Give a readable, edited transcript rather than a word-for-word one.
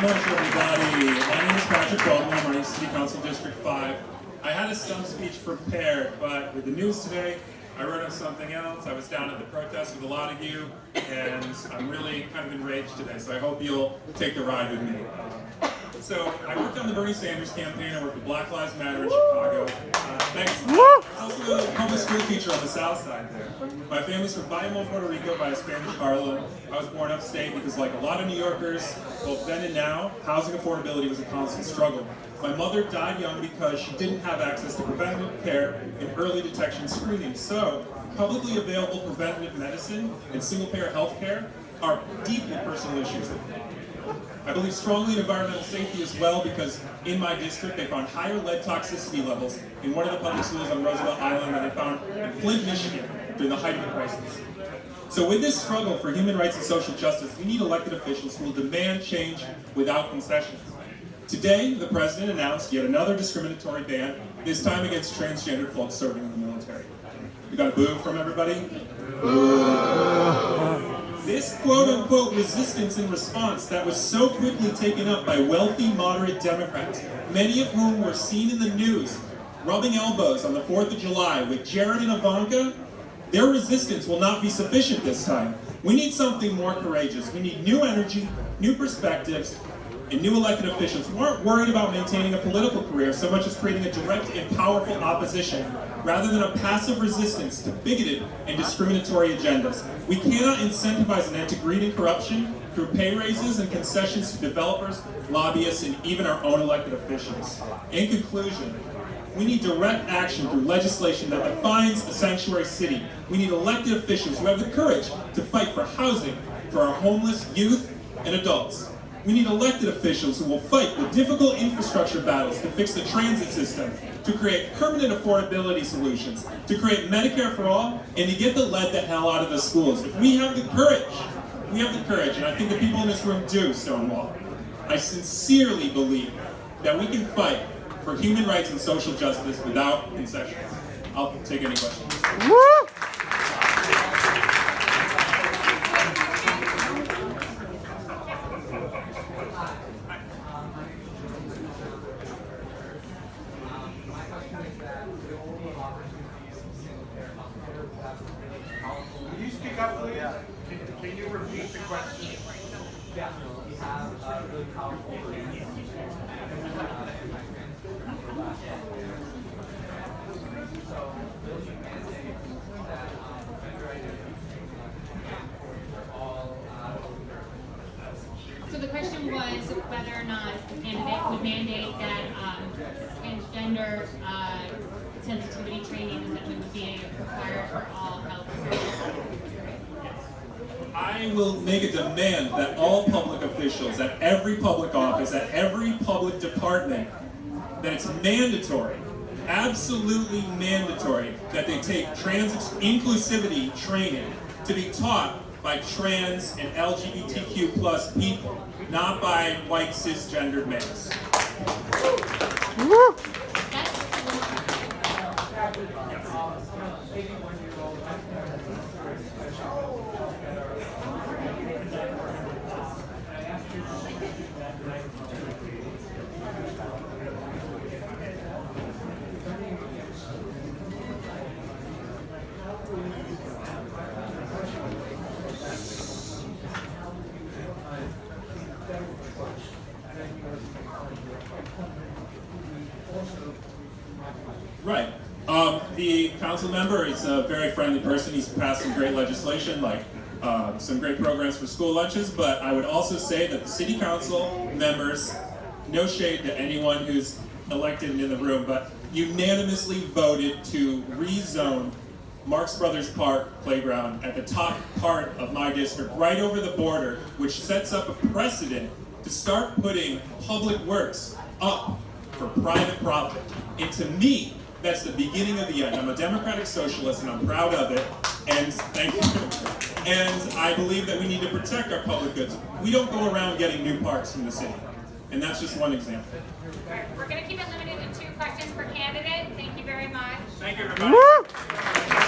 very much, everybody. My name is Patrick Bobilin. I'm in City Council District 5. I had a stump speech prepared, but with the news today, I wrote on something else. I was down at the protest with a lot of you, and I'm really kind of enraged today, so I hope you'll take the ride with me. So I worked on the Bernie Sanders campaign. I worked with Black Lives Matter in Chicago. Thanks. I was also a public school teacher on the south side there. My family's from Bayamon, Puerto Rico, by a Spanish Harlem. I was born upstate because, like a lot of New Yorkers, both then and now, housing affordability was a constant struggle. My mother died young because she didn't have access to preventative care and early detection screening. So, publicly available preventative medicine and single-payer health care are deeply personal issues. I believe strongly in environmental safety as well because in my district they found higher lead toxicity levels in one of the public schools on Roosevelt Island than they found in Flint, Michigan during the height of the crisis. So with this struggle for human rights and social justice, we need elected officials who will demand change without concessions. Today, the president announced yet another discriminatory ban, this time against transgender folks serving in the military. We got a boo from everybody? Boo. This quote-unquote resistance in response that was so quickly taken up by wealthy, moderate Democrats, many of whom were seen in the news rubbing elbows on the 4th of July with Jared and Ivanka, their resistance will not be sufficient this time. We need something more courageous. We need new energy, new perspectives, and new elected officials who aren't worried about maintaining a political career so much as creating a direct and powerful opposition rather than a passive resistance to bigoted and discriminatory agendas. We cannot incentivize an end to greed and corruption through pay raises and concessions to developers, lobbyists, and even our own elected officials. In conclusion, we need direct action through legislation that defines a sanctuary city. We need elected officials who have the courage to fight for housing for our homeless youth and adults. We need elected officials who will fight the difficult infrastructure battles to fix the transit system, to create permanent affordability solutions, to create Medicare for all, and to get the lead the hell out of the schools. If we have the courage, and I think the people in this room do, Stonewall, I sincerely believe that we can fight for human rights and social justice without concessions. I'll take any questions. Can you speak up, please? Can you repeat the question? Yeah. We have really powerful So the question was whether or not the candidate would mandate that transgender sensitivity training is that would be required for all health services. I will make a demand that all public officials, at every public office, at every public department, that it's mandatory, absolutely mandatory, that they take trans inclusivity training to be taught by trans and LGBTQ plus people, not by white cisgendered males. Right. The council member is a very friendly person. He's passed some great legislation, like some great programs for school lunches, but I would also say that the city council members, no shade to anyone who's elected and in the room, but unanimously voted to rezone Marx Brothers Park playground at the top part of my district, right over the border, which sets up a precedent to start putting public works up for private profit. And to me, that's the beginning of the end. I'm a democratic socialist and I'm proud of it. And thank you. And I believe that we need to protect our public goods. We don't go around getting new parks from the city. And that's just one example. We're going to keep it limited to 2 questions per candidate. Thank you very much. Thank you, everybody.